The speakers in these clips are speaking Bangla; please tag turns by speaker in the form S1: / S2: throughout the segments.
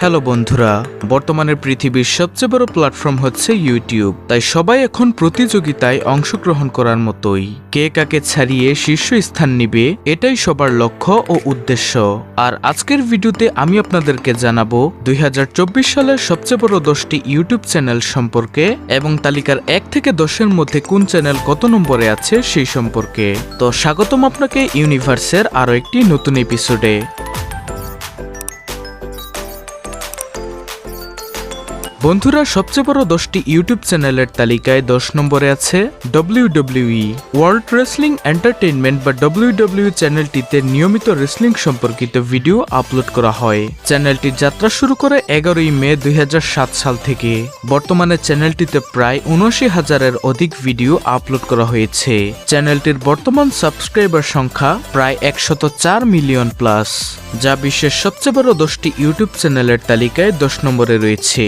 S1: হ্যালো বন্ধুরা, বর্তমানে পৃথিবীর সবচেয়ে বড় প্ল্যাটফর্ম হচ্ছে ইউটিউব। তাই সবাই এখন প্রতিযোগিতায় অংশগ্রহণ করার মতোই কে কাকে ছাড়িয়ে শীর্ষ স্থান নিবে, এটাই সবার লক্ষ্য ও উদ্দেশ্য। আর আজকের ভিডিওতে আমি আপনাদেরকে জানাবো 2024 সালের সবচেয়ে বড় 10টি ইউটিউব চ্যানেল সম্পর্কে এবং তালিকার 1 থেকে 10-এর মধ্যে কোন চ্যানেল কত নম্বরে আছে সেই সম্পর্কে। তো স্বাগতম আপনাকে ইউনিভার্সের আরো একটি নতুন এপিসোডে। বন্ধুরা, সবচেয়ে বড় 10টি ইউটিউব চ্যানেলের তালিকায় 10 নম্বরে আছে WWE। ওয়ার্ল্ড রেসলিং এন্টারটেইনমেন্ট বা WWE চ্যানেলটিতে নিয়মিত রেসলিং সম্পর্কিত ভিডিও আপলোড করা হয়। চ্যানেলটির যাত্রা শুরু করে 11ই মে 2007 সাল থেকে। বর্তমানে চ্যানেলটিতে প্রায় 79,000-এর অধিক ভিডিও আপলোড করা হয়েছে। চ্যানেলটির বর্তমান সাবস্ক্রাইবার সংখ্যা প্রায় 104 মিলিয়ন প্লাস, যা বিশ্বের সবচেয়ে বড় 10টি ইউটিউব চ্যানেলের তালিকায় 10 নম্বরে রয়েছে।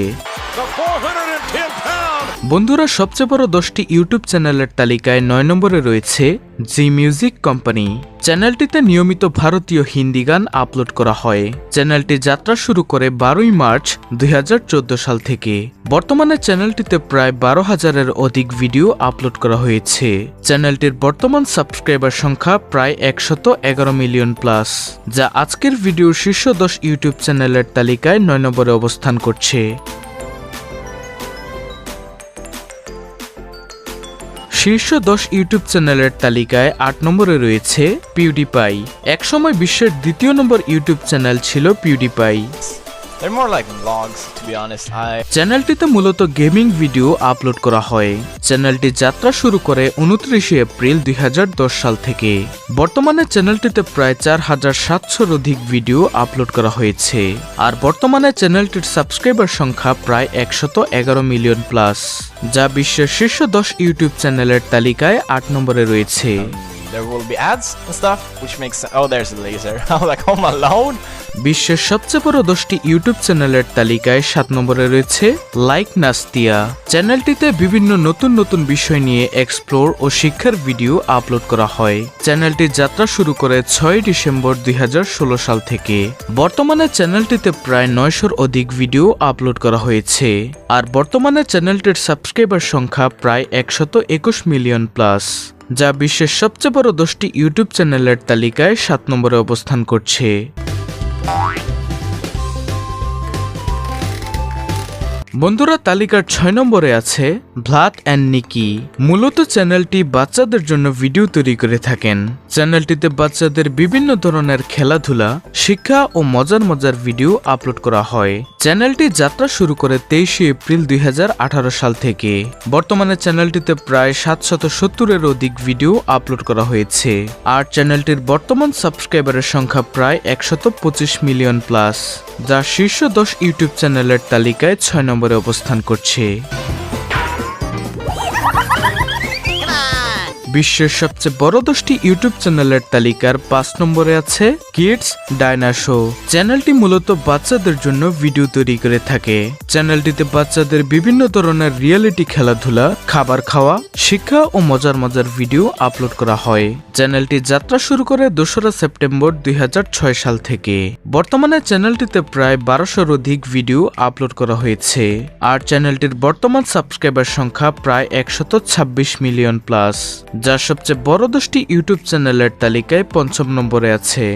S1: বন্ধুরা, সবচেয়ে বড় 10টি ইউটিউব চ্যানেলের তালিকায় 9 নম্বরে রয়েছে জি মিউজিক কোম্পানি। চ্যানেলটিতে নিয়মিত ভারতীয় হিন্দি গান আপলোড করা হয়। চ্যানেলটি যাত্রা শুরু করে 12ই মার্চ 2014 সাল থেকে। বর্তমানে চ্যানেলটিতে প্রায় 12,000-এর অধিক ভিডিও আপলোড করা হয়েছে। চ্যানেলটির বর্তমান সাবস্ক্রাইবার সংখ্যা প্রায় 111 মিলিয়ন প্লাস, যা আজকের ভিডিওর শীর্ষ 10 ইউটিউব চ্যানেলের তালিকায় 9 নম্বরে অবস্থান করছে। শীর্ষ 10 ইউটিউব চ্যানেলের তালিকায় 8 নম্বরে রয়েছে পিউডিপাই। একসময় বিশ্বের দ্বিতীয় নম্বর ইউটিউব চ্যানেল ছিল পিউডিপাই। চ্যানেলটিতে মূলত গেমিং ভিডিও আপলোড করা হয়। চ্যানেলটি যাত্রা শুরু করে 29 এপ্রিল 2010 সাল থেকে। বর্তমানে চ্যানেলটিতে প্রায় 4,700-এর অধিক ভিডিও আপলোড করা হয়েছে। আর বর্তমানে চ্যানেলটির সাবস্ক্রাইবার সংখ্যা প্রায় 111 মিলিয়ন প্লাস, যা বিশ্বের শীর্ষ 10 ইউটিউব চ্যানেলের তালিকায় 8 নম্বরে রয়েছে।
S2: There will be ads and stuff, which makes oh, there's a laser. I'm like, home alone.
S1: বিশ্বের সবচেয়ে বড় 10টি ইউটিউব চ্যানেলের তালিকায় 7 নম্বরে রয়েছে লাইক নাস্তিয়া। চ্যানেলটিতে বিভিন্ন নতুন বিষয় নিয়ে এক্সপ্লোর ও শিক্ষার ভিডিও আপলোড করা হয়। চ্যানেলটি যাত্রা শুরু করে 6 ডিসেম্বর 2016 সাল থেকে। বর্তমানে চ্যানেলটিতে প্রায় 900-এর অধিক ভিডিও আপলোড করা হয়েছে। আর বর্তমানে চ্যানেলটির সাবস্ক্রাইবার সংখ্যা প্রায় 121 মিলিয়ন প্লাস, যা বিশ্বের সবচেয়ে বড় 10টি ইউটিউব চ্যানেলের তালিকায় 7 নম্বরে অবস্থান করছে। বন্ধুরা, তালিকার 6 নম্বরে আছে ভ্লাদ অ্যান্ড নিকি। মূলত চ্যানেলটি বাচ্চাদের জন্য ভিডিও তৈরি করে থাকেন। চ্যানেলটিতে বাচ্চাদের বিভিন্ন ধরনের খেলাধুলা, শিক্ষা ও মজার ভিডিও আপলোড করা হয়। চ্যানেলটি যাত্রা শুরু করে 23 এপ্রিল 2018 সাল থেকে। বর্তমানে চ্যানেলটিতে প্রায় 770-এর অধিক ভিডিও আপলোড করা হয়েছে। আর চ্যানেলটির বর্তমান সাবস্ক্রাইবারের সংখ্যা প্রায় 125 মিলিয়ন প্লাস, যা শীর্ষ 10 ইউটিউব চ্যানেলের তালিকায় 6 নম্বরে অবস্থান করছে। বিশ্বের সবচেয়ে বড় 10টি ইউটিউব চ্যানেলের তালিকার 5 নম্বরে আছে কিডস ডাইনাসো। চ্যানেলটি মূলত বাচ্চাদের জন্য ভিডিও তৈরি করে থাকে। চ্যানেলটিতে বাচ্চাদের বিভিন্ন ধরনের রিয়েলিটি খেলাধুলা, খাবার খাওয়া, শিক্ষা ও মজার ভিডিও আপলোড করা হয়। চ্যানেলটি যাত্রা শুরু করে 2রা সেপ্টেম্বর 2006 সাল থেকে। বর্তমানে চ্যানেলটিতে প্রায় 1200-এর অধিক ভিডিও আপলোড করা হয়েছে। আর চ্যানেলটির বর্তমান সাবস্ক্রাইবার সংখ্যা প্রায় 126 মিলিয়ন প্লাস, যা সবচেয়ে বড় 10টি ইউটিউব চ্যানেলের তালিকায় 5ম নম্বরে আছে।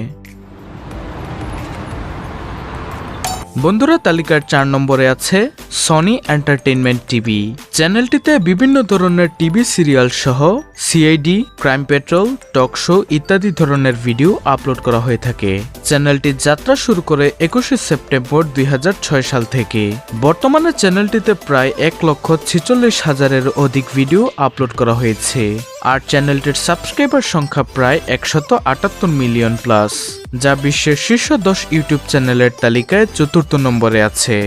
S1: বন্ধুরা, তালিকার 4 নম্বরে আছে সনি এন্টারটেইনমেন্ট টিভি। চ্যানেলটিতে বিভিন্ন ধরনের টিভি সিরিয়াল সহ CID, crime petrol, talk show ইত্যাদি ধরনের ভিডিও আপলোড করা হয়ে থাকে। চ্যানেলটি যাত্রা শুরু করে 21 সেপ্টেম্বর 2006 সাল থেকে। বর্তমানে চ্যানেলটিতে প্রায় 1,46,000-এর অধিক ভিডিও আপলোড করা হয়েছে। আর চ্যানেলটির সাবস্ক্রাইবার সংখ্যা প্রায় 178 মিলিয়ন প্লাস, যা বিশ্বের শীর্ষ 10 ইউটিউব চ্যানেলের তালিকায় 4র্থ নম্বরে আছে।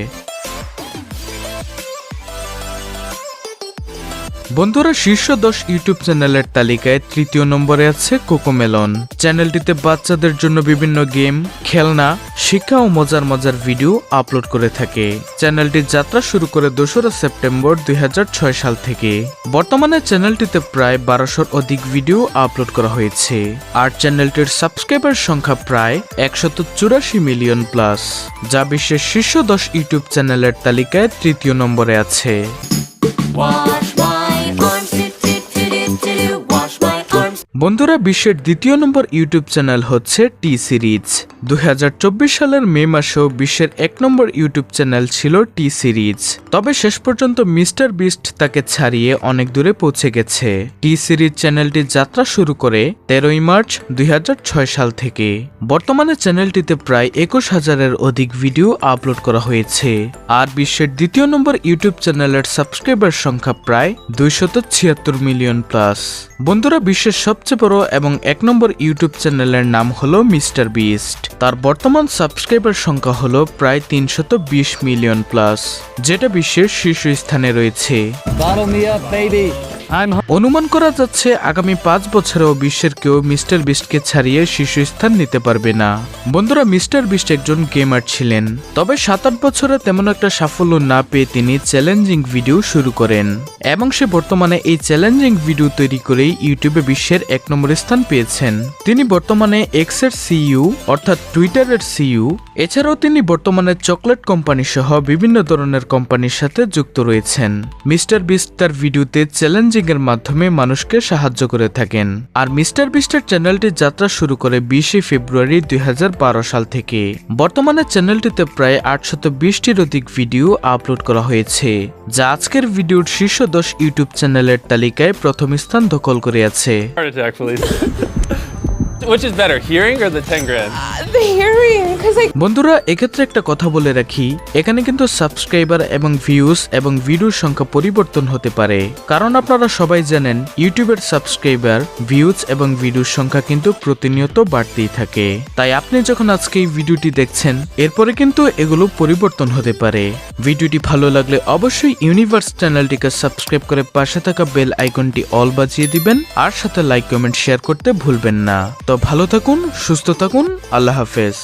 S1: বন্ধুরা, শীর্ষ 10 ইউটিউব চ্যানেলের তালিকায় তৃতীয় নম্বরে আছে কোকোমেলন। চ্যানেলটিতে বাচ্চাদের জন্য বিভিন্ন গেম, খেলনা, শিক্ষা ও মজার মজার ভিডিও আপলোড করে থাকে। চ্যানেলটির যাত্রা শুরু করে 2রা সেপ্টেম্বর 2006 সাল থেকে। বর্তমানে চ্যানেলটিতে প্রায় 1200-র অধিক ভিডিও আপলোড করা হয়েছে, আর চ্যানেলটির সাবস্ক্রাইবার সংখ্যা প্রায় 184 মিলিয়ন প্লাস, যা বিশ্বের শীর্ষ 10 ইউটিউব চ্যানেলের তালিকায় তৃতীয় নম্বরে আছে।
S3: Wash my arms, do wash my arms.
S1: বন্ধুরা, বিশ্বের দ্বিতীয় নম্বর ইউটিউব চ্যানেল হচ্ছে টি সিরিজ। 2024 সালের মে মাসেও বিশ্বের 1 নম্বর ইউটিউব চ্যানেল ছিল টি সিরিজ। তবে শেষ পর্যন্ত মিস্টার বিস্ট তাকে ছাড়িয়ে অনেক দূরে পৌঁছে গেছে। টি সিরিজ চ্যানেলটি যাত্রা শুরু করে 13ই মার্চ 2006 সাল থেকে। বর্তমানে চ্যানেলটিতে প্রায় 21,000-এর অধিক ভিডিও আপলোড করা হয়েছে, আর বিশ্বের দ্বিতীয় নম্বর ইউটিউব চ্যানেলের সাবস্ক্রাইবার সংখ্যা প্রায় 276 মিলিয়ন প্লাস। বন্ধুরা, বিশ্বের সবচেয়ে বড় এবং 1 নম্বর ইউটিউব চ্যানেলের নাম হলো মিস্টার বিস্ট। তার বর্তমান সাবস্ক্রাইবার সংখ্যা হলো প্রায় 320 মিলিয়ন প্লাস, যেটা বিশ্বের শীর্ষস্থানে রয়েছে। অনুমান করা যাচ্ছে আগামী 5 বছরেও বিশ্বের কেউ মিস্টার বিস্টকে ছাড়িয়ে শীর্ষস্থান নিতে পারবে না। বন্ধুরা, মিস্টার বিস্ট একজন গেমার ছিলেন, তবে 7-8 বছরে তেমন একটা সাফল্য না পেয়ে তিনি চ্যালেঞ্জিং ভিডিও শুরু করেন, এবং সে বর্তমানে এই চ্যালেঞ্জিং ভিডিও তৈরি করেই ইউটিউবে বিশ্বের 1 নম্বর স্থান পেয়েছেন। তিনি বর্তমানে এক্সের সিইও অর্থাৎ টুইটারের সিইও। এছাড়াও তিনি বর্তমানে চকলেট কোম্পানি সহ বিভিন্ন ধরনের কোম্পানির সাথে যুক্ত রয়েছেন। মিস্টার বিস্ট তার ভিডিওতে চ্যালেঞ্জিং এর মাধ্যমে মানুষকে সাহায্য করে থাকেন, আর মিস্টার বিস্টের চ্যানেলটি যাত্রা শুরু করে 20 ফেব্রুয়ারি 2012 সাল থেকে। বর্তমানে চ্যানেলটিতে প্রায় 820-টির অধিক ভিডিও আপলোড করা হয়েছে, যা আজকের ভিডিওর শীর্ষ 10 ইউটিউব চ্যানেলের তালিকায় প্রথম স্থান দখল করে আছে।
S4: Heart attack, please. Which is better, hearing or the 10 grand?
S3: The hearing, because like
S1: বন্ধুরা, এক্ষেত্রে একটা কথা বলে রাখি, এখানে কিন্তু সাবস্ক্রাইবার এবং ভিউজ এবং ভিডিওর সংখ্যা পরিবর্তন হতে পারে, কারণ আপনারা সবাই জানেন ইউটিউবের সাবস্ক্রাইবার, ভিউজ এবং ভিডিওর সংখ্যা কিন্তু প্রতিনিয়ত বাড়তেই থাকে। তাই আপনি যখন আজকে এই ভিডিওটি দেখছেন, এরপরে কিন্তু এগুলো পরিবর্তন হতে পারে। ভিডিওটি ভালো লাগলে অবশ্যই ইউনিভার্স চ্যানেলটিকে সাবস্ক্রাইব করে পাশে থাকা বেল আইকনটি অল বাজিয়ে দিবেন, আর সাথে লাইক কমেন্ট শেয়ার করতে ভুলবেন না। তো ভালো থাকুন, সুস্থ থাকুন, আল্লাহ হাফেজ।